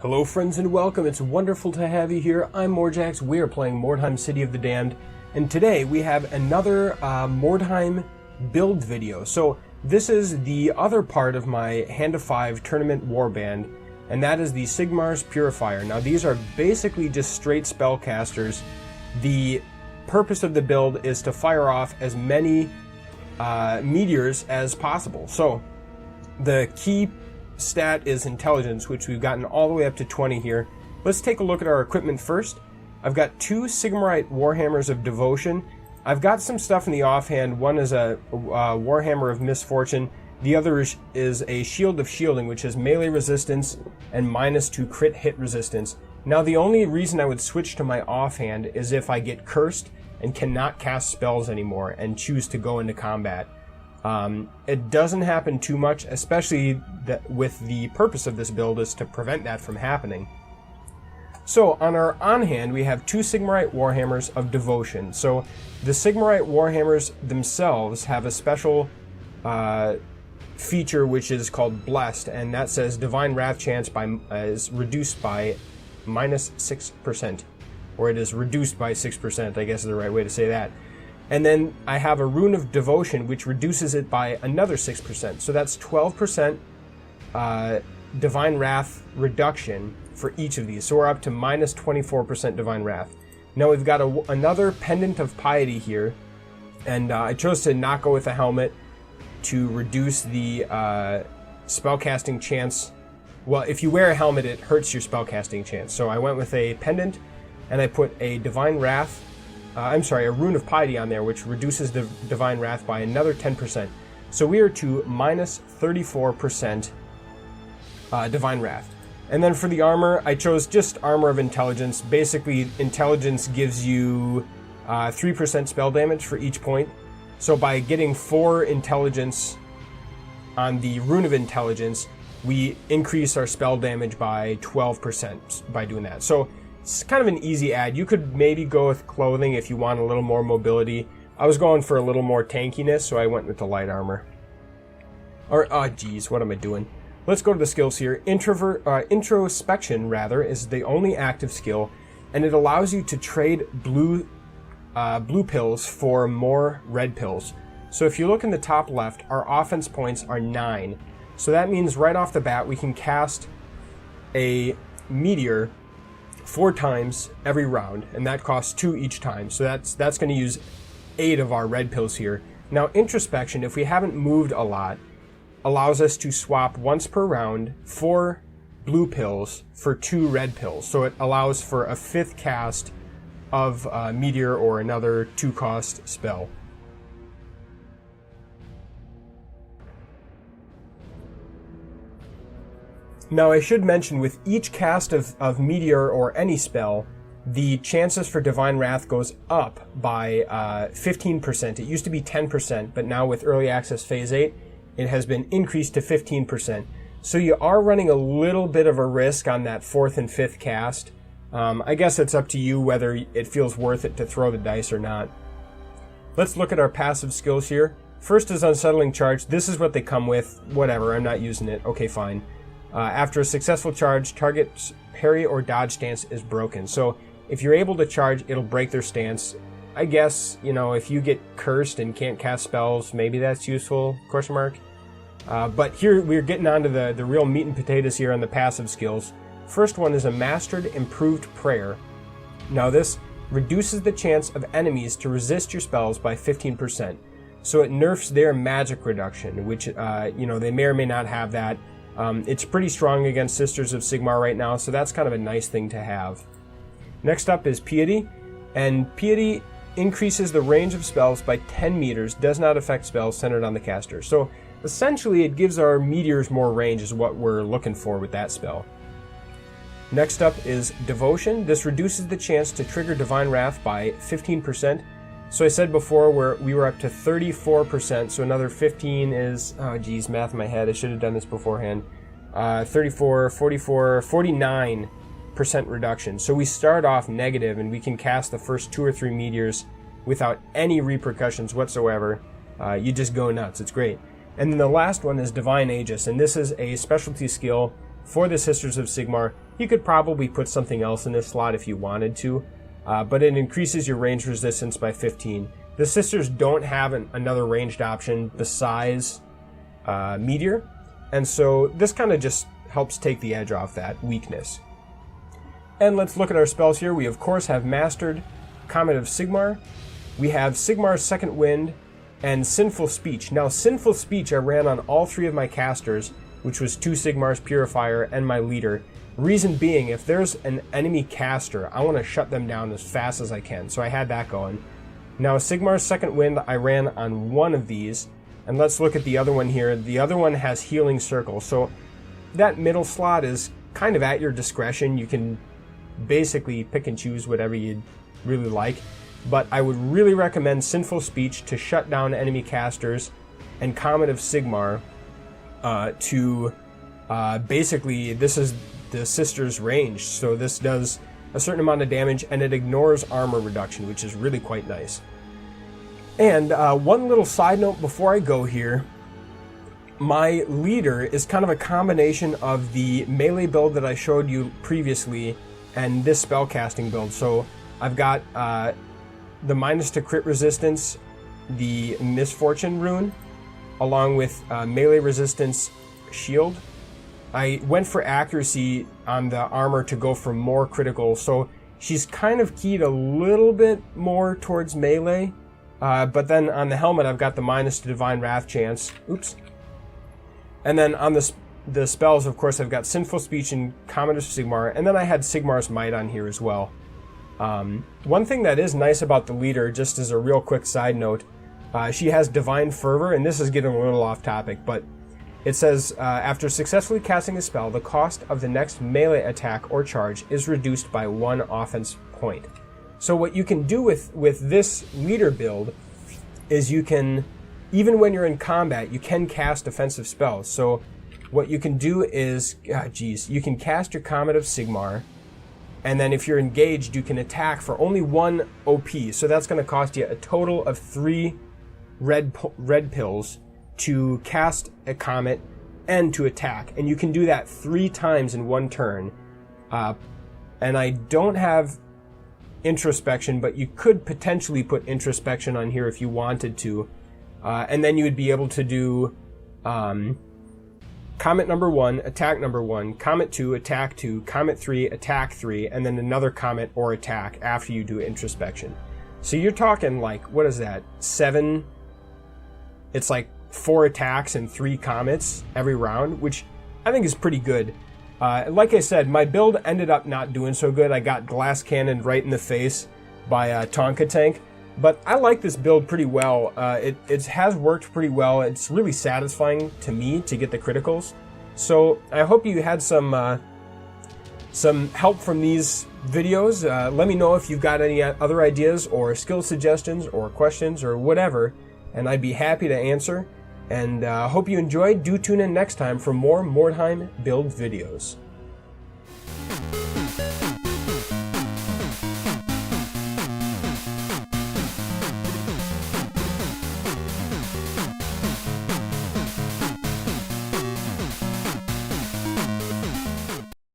Hello friends and welcome, it's wonderful to have you here. I'm Morjax, we are playing Mordheim City of the Damned, and today we have another Mordheim build video. So this is the other part of my Hand of 5 tournament warband, and that is the Sigmar's Purifier. Now these are basically just straight spellcasters. The purpose of the build is to fire off as many meteors as possible. So the key stat is intelligence, which we've gotten all the way up to 20 here. Let's take a look at our equipment first. I've got 2 Sigmarite Warhammers of Devotion. I've got some stuff in the offhand. One is a Warhammer of Misfortune. The other is a Shield of Shielding, which has melee resistance and -2 crit hit resistance. Now the only reason I would switch to my offhand is if I get cursed and cannot cast spells anymore and choose to go into combat. It doesn't happen too much, especially with the purpose of this build is to prevent that from happening. So on our on-hand, we have 2 Sigmarite Warhammers of Devotion. So the Sigmarite Warhammers themselves have a special feature which is called Blessed, and that says Divine Wrath chance is reduced by -6%. Or it is reduced by 6%, I guess is the right way to say that. And then I have a Rune of Devotion, which reduces it by another 6%. So that's 12% Divine Wrath reduction for each of these. So we're up to -24% Divine Wrath. Now we've got another Pendant of Piety here. And I chose to not go with a helmet to reduce the spellcasting chance. Well, if you wear a helmet, it hurts your spellcasting chance. So I went with a Pendant, and I put a Divine Wrath. a Rune of Piety on there, which reduces the Divine Wrath by another 10%. So we are to -34% Divine Wrath. And then for the armor, I chose just Armor of Intelligence. Basically, Intelligence gives you 3% spell damage for each point. So by getting 4 Intelligence on the Rune of Intelligence, we increase our spell damage by 12% by doing that. So it's kind of an easy add. You could maybe go with clothing if you want a little more mobility. I was going for a little more tankiness, so I went with the light armor. Or, geez, what am I doing? Let's go to the skills here. Introspection, rather, is the only active skill, and it allows you to trade blue pills for more red pills. So if you look in the top left, our offense points are 9. So that means right off the bat, we can cast a meteor 4 times every round, and that costs 2 each time. So that's going to use 8 of our red pills here. Now introspection, if we haven't moved a lot, allows us to swap once per round 4 blue pills for 2 red pills. So it allows for a 5th cast of meteor or another 2-cost spell. Now I should mention, with each cast of meteor or any spell, the chances for Divine Wrath goes up by 15%. It used to be 10%, but now with Early Access Phase 8, it has been increased to 15%. So you are running a little bit of a risk on that 4th and 5th cast. I guess it's up to you whether it feels worth it to throw the dice or not. Let's look at our passive skills here. First is Unsettling Charge. This is what they come with. Whatever, I'm not using it. Okay, fine. After a successful charge, target's parry or dodge stance is broken. So if you're able to charge, it'll break their stance. I guess, if you get cursed and can't cast spells, maybe that's useful, ? But here we're getting onto the real meat and potatoes here on the passive skills. First one is a Mastered Improved Prayer. Now this reduces the chance of enemies to resist your spells by 15%. So it nerfs their magic reduction, which, they may or may not have that. It's pretty strong against Sisters of Sigmar right now, so that's kind of a nice thing to have. Next up is Piety, and Piety increases the range of spells by 10 meters, does not affect spells centered on the caster. So essentially it gives our meteors more range is what we're looking for with that spell. Next up is Devotion. This reduces the chance to trigger Divine Wrath by 15%. So I said before we were up to 34%, so another 15 is, math in my head, I should have done this beforehand. 34, 44, 49% reduction. So we start off negative, and we can cast the first 2 or 3 meteors without any repercussions whatsoever. You just go nuts, it's great. And then the last one is Divine Aegis, and this is a specialty skill for the Sisters of Sigmar. You could probably put something else in this slot if you wanted to, but it increases your range resistance by 15. The Sisters don't have another ranged option besides meteor, and so this kind of just helps take the edge off that weakness. And let's look at our spells here. We of course have mastered Comet of Sigmar. We have Sigmar's Second Wind and Sinful Speech. Now, Sinful Speech I ran on all 3 of my casters, which was 2 Sigmar's Purifier and my leader. Reason being, if there's an enemy caster, I want to shut them down as fast as I can. So I had that going. Now, Sigmar's Second Wind I ran on 1 of these. And let's look at the other one here. The other one has Healing Circle. So that middle slot is kind of at your discretion. You can basically pick and choose whatever you'd really like. But I would really recommend Sinful Speech to shut down enemy casters, and Comet of Sigmar to basically, this is the Sister's range, so this does a certain amount of damage and it ignores armor reduction, which is really quite nice. And one little side note before I go here, my leader is kind of a combination of the melee build that I showed you previously and this spellcasting build. So I've got the minus to crit resistance, the Misfortune rune, along with melee resistance shield. I went for accuracy on the armor to go for more critical, so she's kind of keyed a little bit more towards melee, but then on the helmet I've got the minus to Divine Wrath chance. Oops. And then on the spells, of course, I've got Sinful Speech and Comet of Sigmar, and then I had Sigmar's Might on here as well. One thing that is nice about the leader, just as a real quick side note, she has Divine Fervor, and this is getting a little off topic, but it says, after successfully casting a spell, the cost of the next melee attack or charge is reduced by 1 offense point. So what you can do with this leader build is you can, even when you're in combat, you can cast offensive spells. So what you can do is, you can cast your Comet of Sigmar, and then if you're engaged, you can attack for only 1 OP. So that's going to cost you a total of 3 red pills to cast a Comet and to attack. And you can do that 3 times in 1 turn. And I don't have Introspection, but you could potentially put Introspection on here if you wanted to. And then you would be able to do Comet number 1, attack number 1, Comet 2, attack 2, Comet 3, attack 3, and then another Comet or attack after you do Introspection. So you're talking like, what is that, 7? It's like 4 attacks and 3 Comets every round, which I think is pretty good. Like I said, my build ended up not doing so good. I got glass cannoned right in the face by a Tonka tank. But I like this build pretty well. It has worked pretty well. It's really satisfying to me to get the criticals. So I hope you had some help from these videos. Let me know if you've got any other ideas or skill suggestions or questions or whatever, and I'd be happy to answer. And hope you enjoyed. Do tune in next time for more Mordheim build videos.